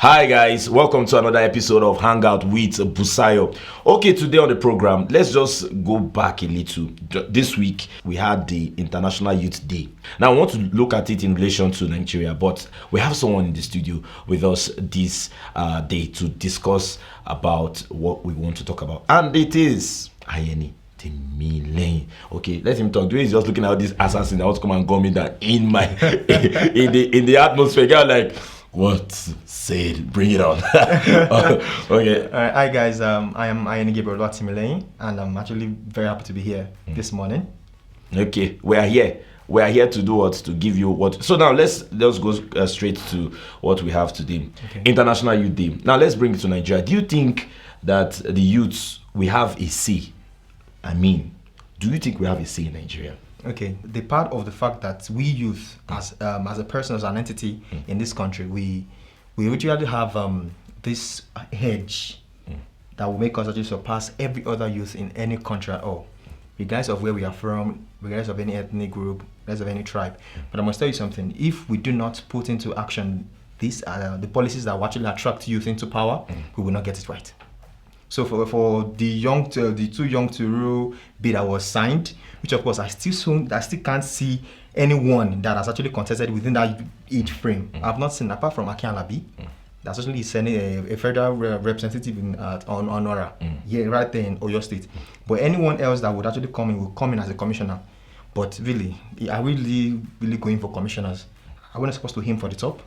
Hi guys, welcome to another episode of Hangout with Busayo. Okay, today on the program, let's just go back a little. This week, we had the International Youth Day. Now, I want to look at it in relation to Nigeria, but we have someone in the studio with us this day to discuss about what we want to talk about. And it is Ayeni. Okay, let him talk. He's just looking at this assassin that wants to come and gum me that in my in the atmosphere. You're like, what? Say it, bring it on. Okay. Hi guys, I am Ayeni Gabriel, and I'm actually very happy to be here this morning. Okay, we are here. We are here to do what? To give you what? So now let's go straight to what we have today. Okay. International Youth Day. Now let's bring it to Nigeria. Do you think that the youths, we have a say? Do you think we have a say in Nigeria? Okay, the part of the fact that we youth, as a person, as an entity in this country, we usually have this edge that will make us actually surpass every other youth in any country at all, regardless of where we are from, regardless of any ethnic group, regardless of any tribe. But I must tell you something: if we do not put into action these the policies that will actually attract youth into power, we will not get it right. So for the too young to rule bill that was signed, which of course I still can't see anyone that has actually contested within that age frame. I've not seen, apart from Akian Labi, that's actually sending a federal representative on Nora, right there in Oyo State. But anyone else that would actually come in will come in as a commissioner. But really, are we really going for commissioners? Are we not supposed to aim for the top?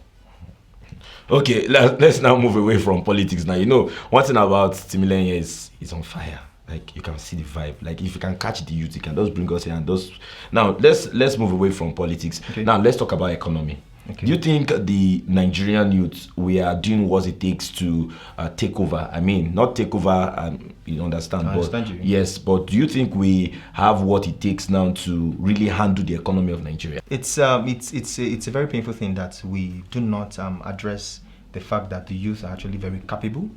Okay, let's now move away from politics now. You know, one thing about Timileyin is he's on fire. Like, you can see the vibe. Like, if you can catch the youth, you can just bring us here and just... Now, let's move away from politics. Okay. Now, let's talk about economy. Okay. Do you think the Nigerian youth, we are doing what it takes to take over? Not take over, you understand. I understand you. Yes, but do you think we have what it takes now to really handle the economy of Nigeria? It's a very painful thing that we do not address the fact that the youth are actually very capable.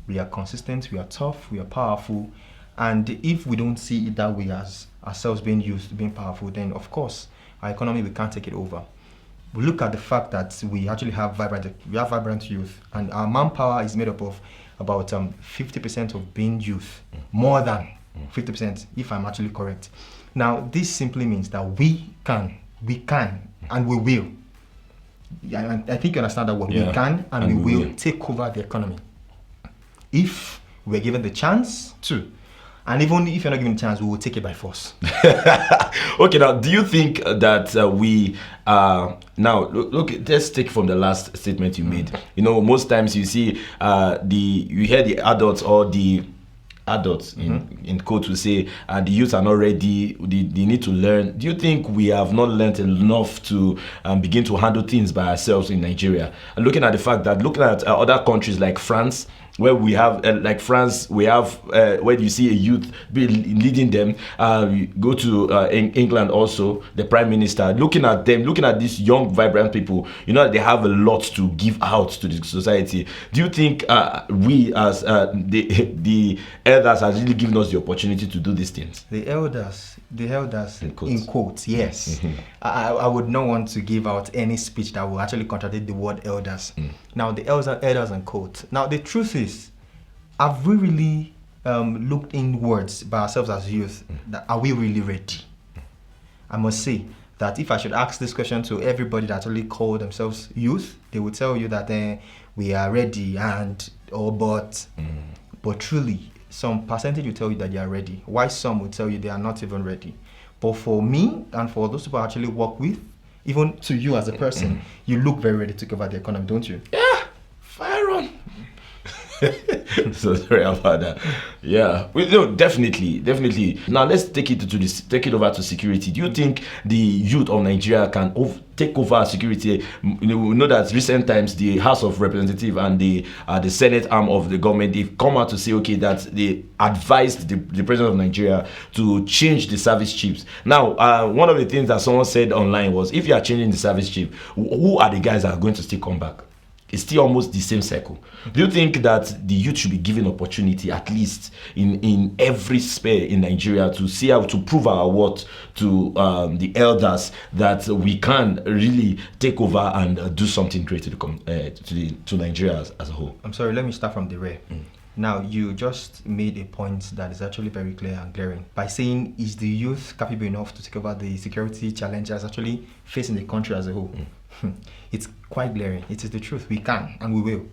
We are consistent, we are tough, we are powerful. And if we don't see it that way as ourselves being used, being powerful, then of course, our economy, we can't take it over. We look at the fact that we actually have vibrant youth, and our manpower is made up of about 50% of being youth, more than 50%, if I'm actually correct. Now, this simply means that we can, and we will. I think you understand that word. Yeah. We can and we will take over the economy if we're given the chance to. And even if you're not given a chance, we will take it by force. Okay, now, do you think that we now look? Let's take from the last statement you made. You know, most times you see you hear the adults or the adults in quotes will say the youth are not ready, they need to learn. Do you think we have not learned enough to begin to handle things by ourselves in Nigeria? And looking at the fact that other countries like France, where we have we have where you see a youth leading them. Go to England also, the Prime Minister, looking at these young vibrant people, you know, they have a lot to give out to the society. Do you think we as the elders are really giving us the opportunity to do these things? The elders in quotes, yes. I would not want to give out any speech that will actually contradict the word elders. Now, the elders in quotes. Now, the truth is, have we really looked inwards by ourselves as youth? That are we really ready? I must say that if I should ask this question to everybody that actually call themselves youth, they would tell you that we are ready but truly, some percentage will tell you that they are ready. Why some will tell you they are not even ready. But for me and for those people I actually work with, even to you as a person, you look very ready to take over the economy, don't you? Yeah, fire on. So sorry about that. Yeah, definitely. Now let's take it over to security. Do you think the youth of Nigeria can take over security? We know that recent times the House of Representatives and the Senate arm of the government, they've come out to say that they advised the president of Nigeria to change the service chiefs. Now, one of the things that someone said online was, if you are changing the service chief, who are the guys that are going to still come back? it's still almost the same circle. Do you think that the youth should be given opportunity, at least in every sphere in Nigeria, to see how to prove our worth to the elders, that we can really take over and do something great to Nigeria as a whole? I'm sorry, let me start from the rear. Now, you just made a point that is actually very clear and glaring by saying, is the youth capable enough to take over the security challenges actually facing the country as a whole? It's quite glaring. It is the truth. We can and we will.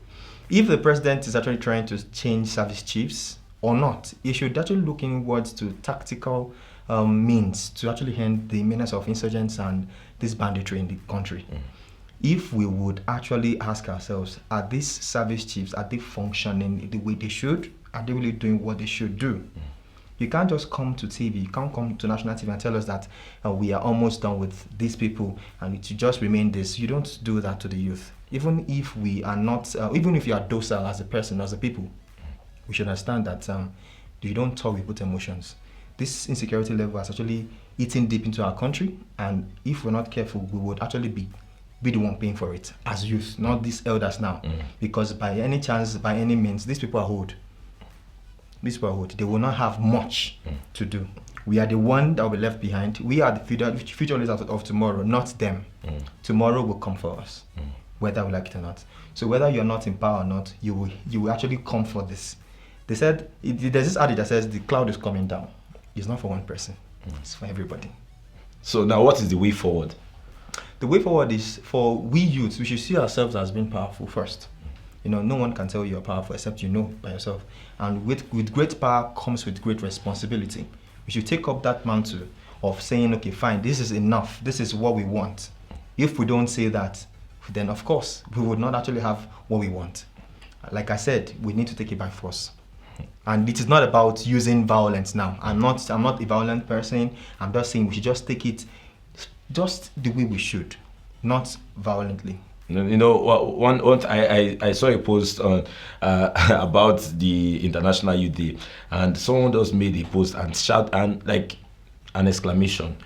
If the president is actually trying to change service chiefs or not, he should actually look inwards to tactical means to actually end the menace of insurgents and this banditry in the country. If we would actually ask ourselves, are these service chiefs, are they functioning the way they should? Are they really doing what they should do? You can't just come to TV, you can't come to national TV and tell us that we are almost done with these people and to just remain this. You don't do that to the youth. Even if we are not, even if you are docile as a person, as a people, we should understand that you don't talk with emotions. This insecurity level has actually eaten deep into our country, and if we're not careful, we would actually be the one paying for it as youth, not these elders now. Because by any chance, by any means, these people are old. These people are old. They will not have much to do. We are the one that will be left behind. We are the future leaders of tomorrow, not them. Tomorrow will come for us, whether we like it or not. So whether you're not in power or not, you will actually come for this. They said, there's this adage that says the cloud is coming down. It's not for one person. It's for everybody. So now what is the way forward? The way forward is for we youths, we should see ourselves as being powerful first. No one can tell you you're powerful except you know by yourself. And with great power comes with great responsibility. We should take up that mantle of saying, okay, fine, this is enough. This is what we want. If we don't say that, then of course, we would not actually have what we want. Like I said, we need to take it by force. And it is not about using violence now. I'm not a violent person. I'm just saying we should just take it just the way we should, not violently. I saw a post on about the International Youth Day, and someone just made a post and shout and like an exclamation: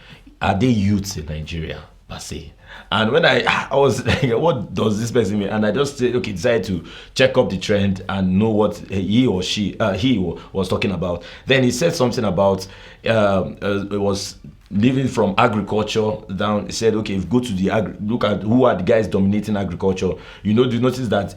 "Are they youths in Nigeria per se?" And when I was like, what does this person mean? And I just said, okay, decided to check up the trend and know what he was talking about. Then he said something about it was living from agriculture down. He said, okay, if you go to look at who are the guys dominating agriculture, you notice that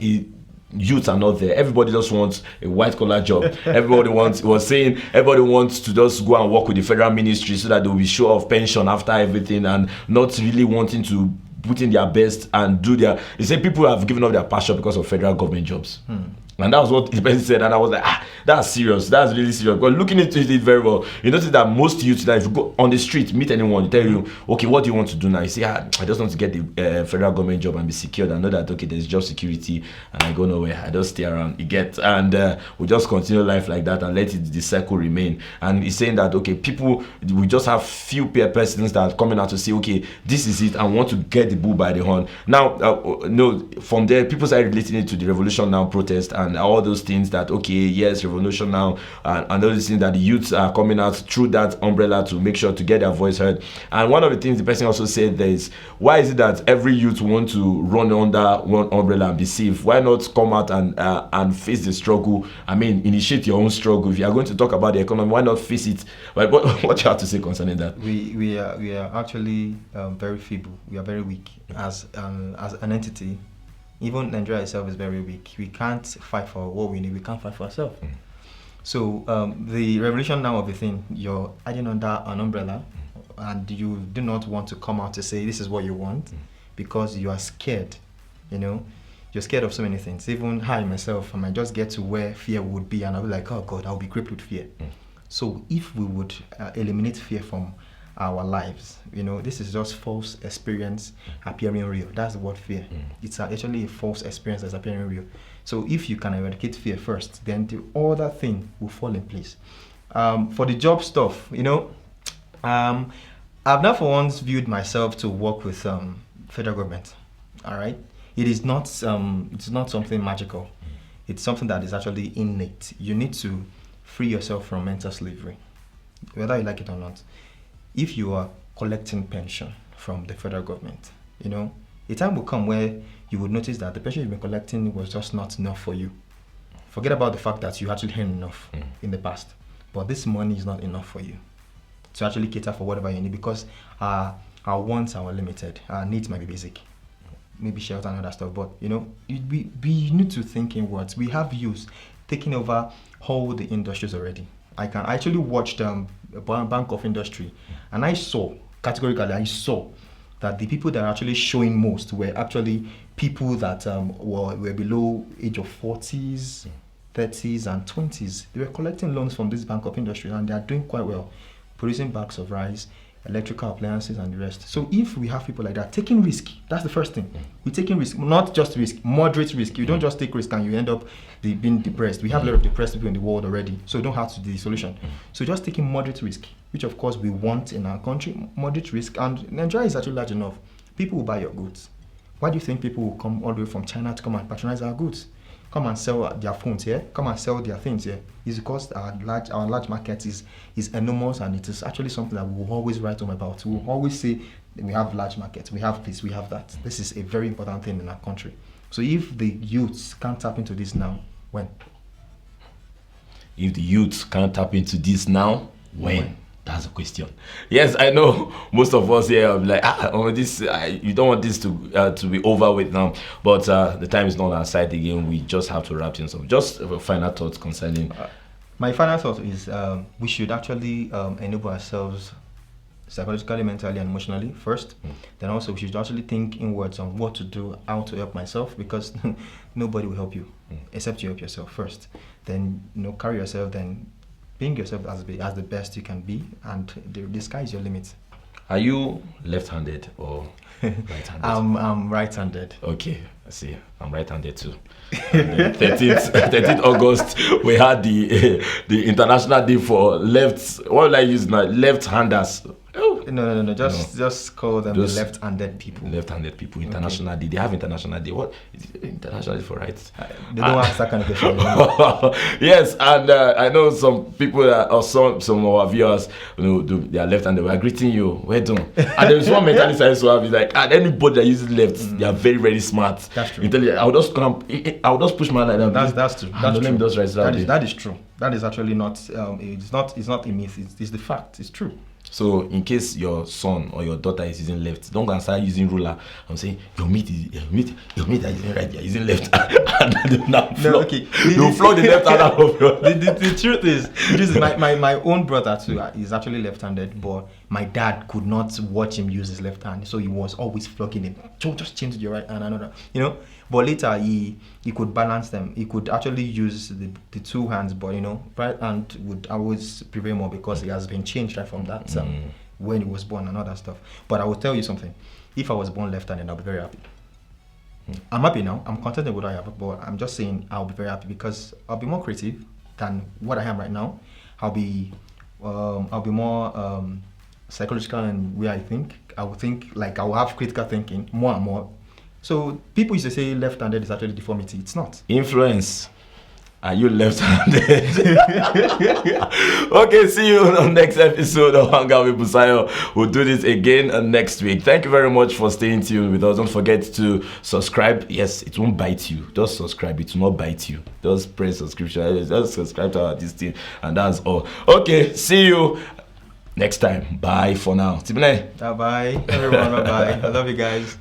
youths are not there. Everybody just wants a white collar job. Everybody wants to just go and work with the federal ministry so that they will be sure of pension after everything, and not really wanting to put in their best and do their. They say people have given up their passion because of federal government jobs. And that was what the person said, and I was like, that's serious. That's really serious. But looking into it very well, you notice that most youths, that if you go on the street, meet anyone, they tell you, okay, what do you want to do now? You say, I just want to get the federal government job and be secured. I know that, okay, there's job security, and I go nowhere. I just stay around. We just continue life like that and let the circle remain. And he's saying that, okay, people, we just have few peer persons that are coming out to say, okay, this is it, and want to get the bull by the horn. Now, from there, people started relating it to the Revolution Now protest and all those things that, okay, yes, Revolution Now, and all these things that the youths are coming out through that umbrella to make sure to get their voice heard. And one of the things the person also said there is, why is it that every youth want to run under one umbrella and be safe? Why not come out and face the struggle? I mean, initiate your own struggle. If you are going to talk about the economy, why not face it? But what you have to say concerning that? We are actually very feeble. We are very weak as an entity. Even Nigeria itself is very weak. We can't fight for what we need. We can't fight for ourselves. So the revolution now of a thing, you're hiding under an umbrella, and you do not want to come out to say this is what you want, because you are scared. You're scared of so many things. Even I myself, I might just get to where fear would be, and I'll be like, oh God, I'll be gripped with fear. So if we would eliminate fear from our lives, this is just false experience appearing real. That's the word fear. It's actually a false experience that's appearing real. So if you can eradicate fear first, then the other thing will fall in place. For the job stuff, I've now for once viewed myself to work with federal government. All right, it's not something magical. It's something that is actually innate. You need to free yourself from mental slavery, whether you like it or not. If you are collecting pension from the federal government, a time will come where you would notice that the pension you've been collecting was just not enough for you. Forget about the fact that you actually earned enough in the past, but this money is not enough for you to actually cater for whatever you need, because our wants are limited, our needs might be basic, maybe shelter and other stuff. But we need to think in words. We have youth taking over all the industries already. I actually watched a bank of industry, and I saw that the people that are actually showing most were actually people that were below age of 40s, 30s, and 20s. They were collecting loans from this bank of industry, and they are doing quite well, producing bags of rice, electrical appliances, and the rest. So if we have people like that taking risk, that's the first thing. We're taking risk, not just risk, moderate risk. You don't just take risk and you end up being depressed. We have a lot of depressed people in the world already, so you don't have to do the solution. So just taking moderate risk, which of course we want in our country, moderate risk, and Nigeria is actually large enough. People will buy your goods. Why do you think people will come all the way from China to come and patronize our goods? Come and sell their phones here, come and sell their things here. It's because our large market is enormous, and it is actually something that we will always write home about. We will always say we have large markets, we have this, we have that. This is a very important thing in our country. So if the youths can't tap into this now, when? If the youths can't tap into this now, when? That's the question. Yes, I know most of us here are like, you don't want this to be over with now. But the time is not on our side again. We just have to wrap things up. Just final thoughts concerning. My final thought is we should actually enable ourselves psychologically, mentally, and emotionally first. Then also we should actually think inwards on what to do, how to help myself, because nobody will help you except you help yourself first. Then carry yourself. Then being yourself as the best you can be, and the sky is your limit. Are you left-handed or right-handed? I'm right-handed. Okay, I see. I'm right-handed too. 13th August, we had the International Day for left. What will I use now? Left-handers. No. Just call them the left-handed people. Left-handed people. International Day. They have International Day. What is it? International Day for rights? They don't ask that kind of question. Yes, and I know some people or some of our viewers, they are left-handed. We are greeting you. Well done. And there is one mentality science to have is like, anybody that uses left, they are very, very smart. That's true. I'll just push my line. That's true. Let me just write that is true. That is actually not. It's not a myth. It's the fact. It's true. So in case your son or your daughter is using left, don't go and start using ruler. I'm saying your mate are using right, you're using left. They'll flog the left hand out of your. The truth is, my own brother too is actually left-handed, but my dad could not watch him use his left hand, so he was always flogging him. Just change to your right hand, another. But later he could balance them. He could actually use the two hands, but right hand would always prevail more because he has been changed right from that when he was born and all that stuff. But I will tell you something. If I was born left-handed, I'll be very happy. I'm happy now. I'm contented with what I have, but I'm just saying I'll be very happy because I'll be more creative than what I am right now. I'll be more psychological in the way I think. I will think like I will have critical thinking more and more. So people used to say left-handed is actually deformity. It's not. Influence. Are you left-handed? Okay, see you on the next episode of Hangout with Busayo. We'll do this again next week. Thank you very much for staying tuned with us. Don't forget to subscribe. Yes, it won't bite you. Just subscribe. It will not bite you. Just press subscription. Just subscribe to this thing, and that's all. Okay, see you next time. Bye for now. Bye, everyone. Bye. I love you guys.